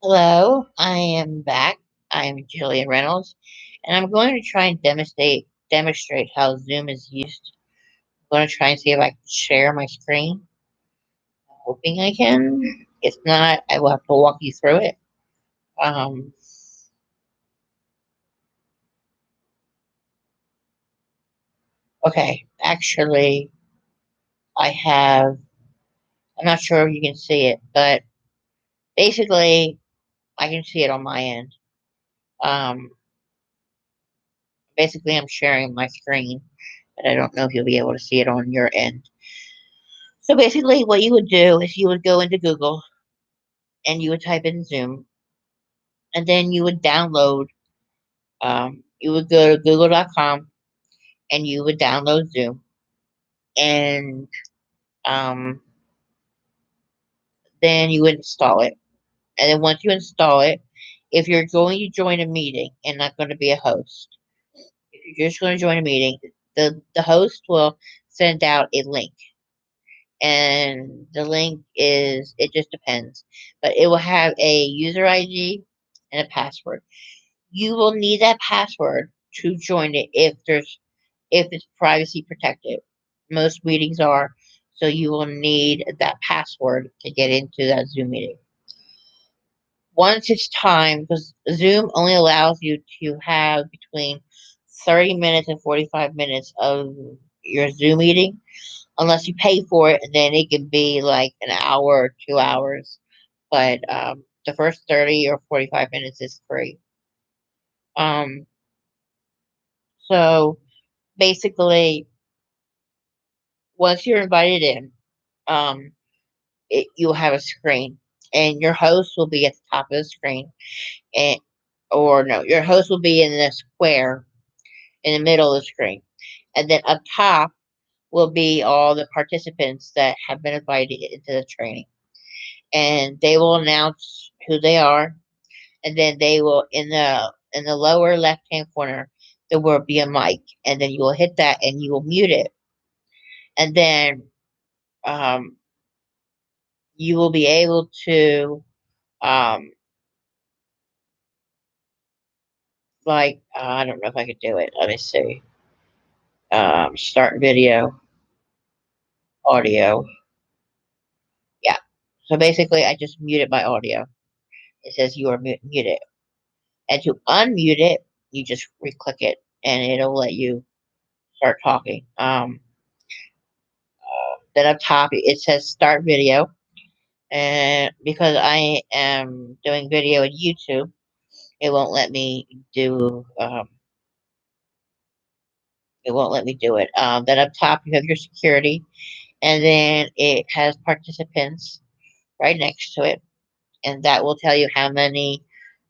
Hello, I am back. I am Jillian Reynolds, and I'm going to try and demonstrate how Zoom is used. I'm going to try and see if I can share my screen. Hoping I can. If not, I will have to walk you through it. Um, okay, actually, I have. I'm not sure if you can see it, but basically, I can see it on my end. Um, basically, I'm sharing my screen, but I don't know if you'll be able to see it on your end. So basically, what you would do is you would go into Google and you would type in Zoom, and then you would download. You would go to Google.com and you would download Zoom, and um, then you would install it. And then once you install it, if you're going to join a meeting and not going to be a host, if you're just going to join a meeting, the host will send out a link, and the link is it just depends, but it will have a user ID and a password. You will need that password to join it if it's privacy protected. Most meetings are, so you will need that password to get into that Zoom meeting. Once it's time, because Zoom only allows you to have between 30 minutes and 45 minutes of your Zoom meeting, unless you pay for it, and then it can be like an hour or 2 hours. But the first 30 or 45 minutes is free. Um, so basically, once you're invited in, um, you'll have a screen, and your host will be at the top of the screen, and or no, your host will be in the square in the middle of the screen, and then up top will be all the participants that have been invited into the training, and they will announce who they are, and then they will in the lower left hand corner there will be a mic, and then you will hit that and you will mute it, and then um, you will be able to um, I don't know if I could do it. Let me see. Start video, audio. Yeah. So basically, I just muted my audio. It says you are muted, and to unmute it, you just re-click it, and it'll let you start talking. Then up top it says start video, and because I am doing video on YouTube, it won't let me do. It won't let me do it. Then up top you have your security, and then it has participants right next to it, and that will tell you how many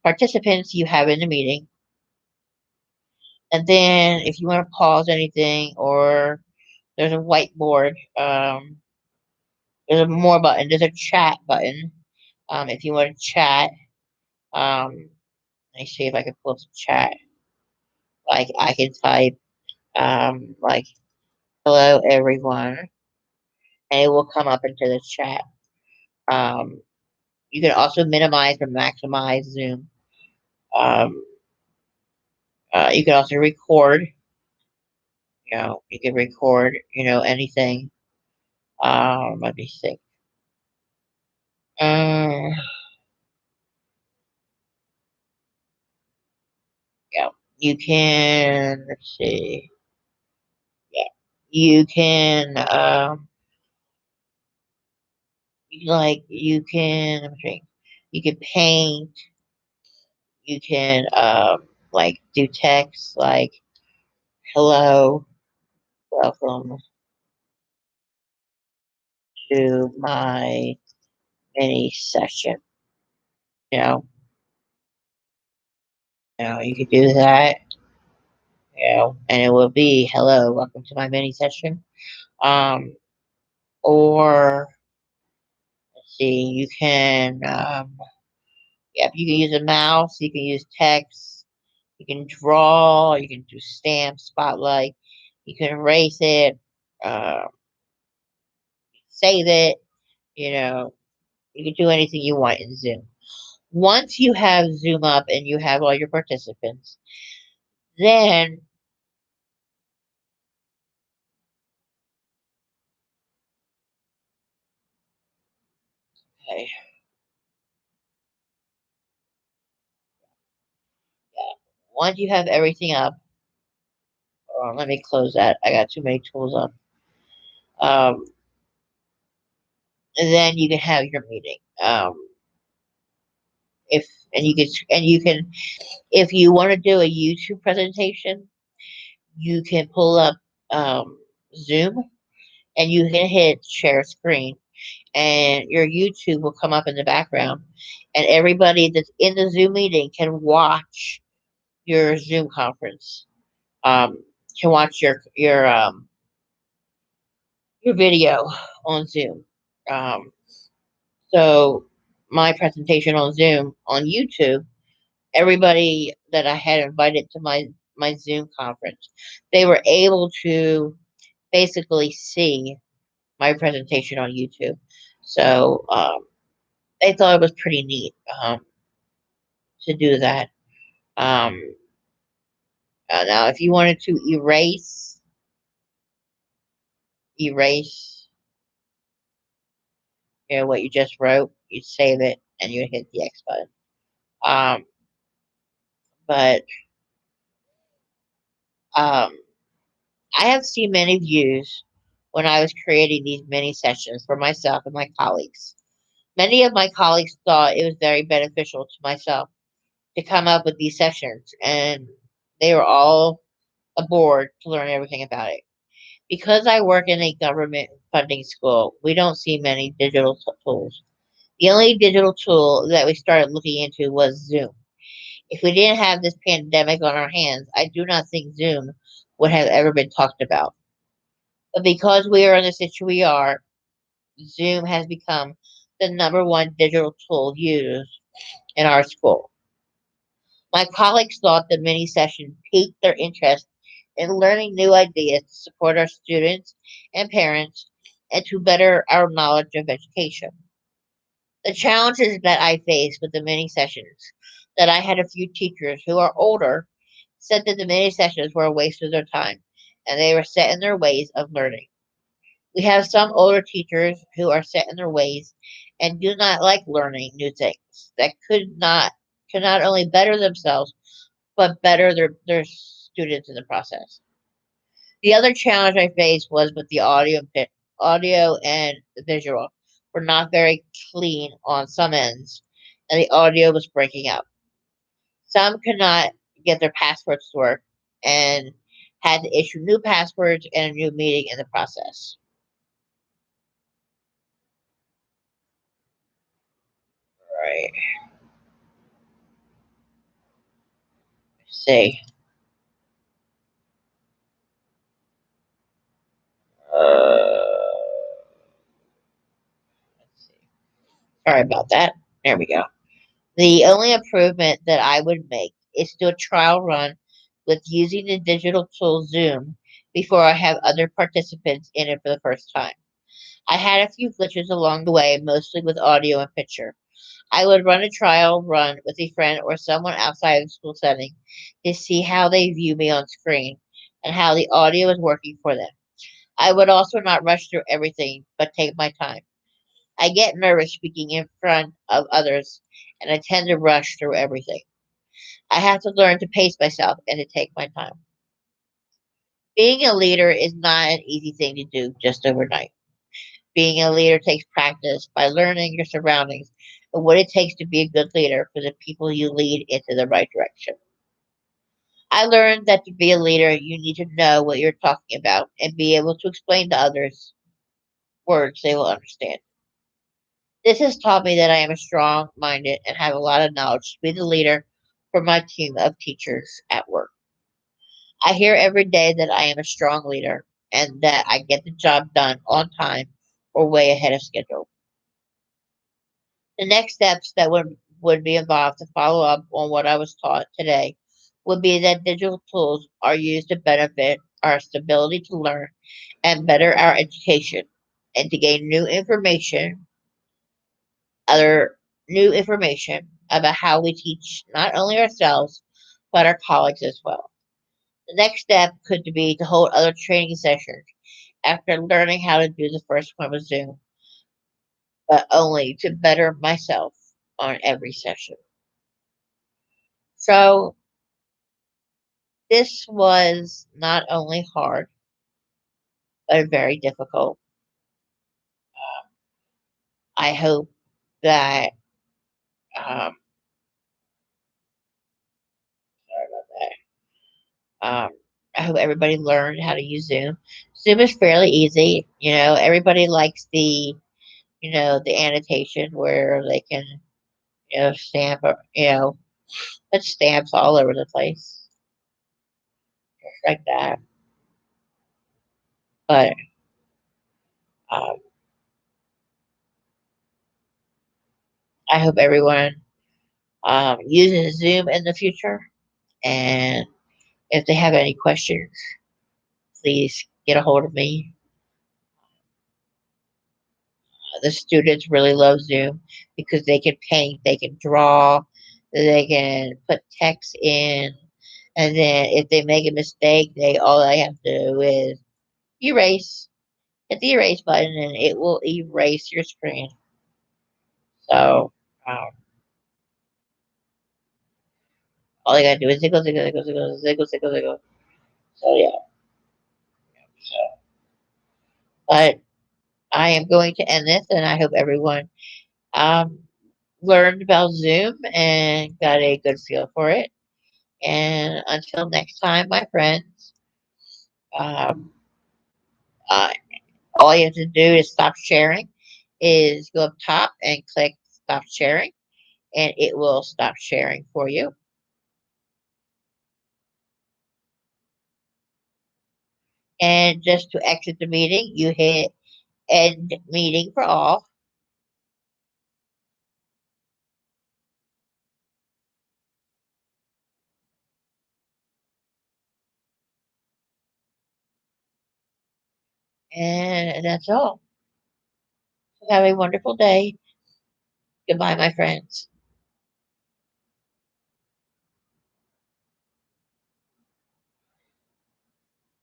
participants you have in the meeting. And then if you want to pause anything, or there's a whiteboard, there's a more button, there's a chat button. If you want to chat, let me see if I can pull up some chat. Like I can type, like hello everyone, and it will come up into the chat. Um, you can also minimize or maximize Zoom. Um, you can also record. You can record. Anything. Let me think. Um, yeah, you can. Let's see. Yeah, you can. You can. Let me think. You can paint. You can like do text like hello, welcome to my mini session. You know, you could do that. And it will be hello, welcome to my mini session. Um, or let's see, you can yep, you can use a mouse, you can use text, you can draw, you can do stamp, spotlight, you can erase it, uh, save it. You know, you can do anything you want in Zoom. Once you have Zoom up and you have all your participants, then okay, yeah, once you have everything up, let me close that. I got too many tools up. Um, and then you can have your meeting. If and you can if you want to do a YouTube presentation, you can pull up Zoom and you can hit share screen, and your YouTube will come up in the background, and everybody that's in the Zoom meeting can watch your Zoom conference. Um, can watch your video on Zoom. Um, so my presentation on Zoom on YouTube, everybody that I had invited to my Zoom conference, they were able to basically see my presentation on YouTube. So they thought it was pretty neat to do that. Um, now, if you wanted to erase, what you just wrote, you'd save it and you'd hit the X button. Um, but um, I have seen many views when I was creating these mini sessions for myself and my colleagues. Many of my colleagues thought it was very beneficial to myself to come up with these sessions, and they were all aboard to learn everything about it. Because I work in a government funding school, we don't see many digital tools. The only digital tool that we started looking into was Zoom. If we didn't have this pandemic on our hands, I do not think Zoom would have ever been talked about. But because we are in the situation we are, Zoom has become the number one digital tool used in our school. My colleagues thought the mini session piqued their interest in learning new ideas to support our students and parents and to better our knowledge of education. The challenges that I faced with the mini sessions, that I had a few teachers who are older said that the mini sessions were a waste of their time and they were set in their ways of learning. We have some older teachers who are set in their ways and do not like learning new things that could not only better themselves but better their students in the process. The other challenge I faced was with the audio and the visual were not very clean on some ends, and the audio was breaking up. Some could not get their passwords to work and had to issue new passwords and a new meeting in the process. Right. See. Let's see. Sorry about that. There we go. The only improvement that I would make is do a trial run with using the digital tool Zoom before I have other participants in it for the first time. I had a few glitches along the way, mostly with audio and picture. I would run a trial run with a friend or someone outside the school setting to see how they view me on screen and how the audio is working for them. I would also not rush through everything, but take my time. I get nervous speaking in front of others, and I tend to rush through everything. I have to learn to pace myself and to take my time. Being a leader is not an easy thing to do just overnight. Being a leader takes practice by learning your surroundings and what it takes to be a good leader for the people you lead into the right direction. I learned that to be a leader, you need to know what you're talking about and be able to explain to others words they will understand. This has taught me that I am strong minded and have a lot of knowledge to be the leader for my team of teachers at work. I hear every day that I am a strong leader and that I get the job done on time or way ahead of schedule. The next steps that would be involved to follow up on what I was taught today would be that digital tools are used to benefit our stability to learn and better our education and to gain other new information about how we teach not only ourselves, but our colleagues as well. The next step could be to hold other training sessions after learning how to do the first one with Zoom, but only to better myself on every session. So this was not only hard, but very difficult. I hope that, um, sorry about that. I hope everybody learned how to use Zoom. Zoom is fairly easy. Everybody likes the annotation where they can, stamp or, put stamps all over the place, just like that. But um, I hope everyone uses Zoom in the future. And if they have any questions, please get a hold of me. The students really love Zoom because they can paint, they can draw, they can put text in, and then if they make a mistake, they have to do is erase. Hit the erase button, and it will erase your screen. So um, all you gotta do is ziggle, ziggle, ziggle, ziggle, ziggle, ziggle, ziggle. So yeah. So, but I am going to end this, and I hope everyone um, learned about Zoom and got a good feel for it. And until next time, my friends, um, uh, all you have to do is stop sharing. Is go up top and click stop sharing, and it will stop sharing for you. And just to exit the meeting, you hit end meeting for all. And that's all. Have a wonderful day. Goodbye, my friends.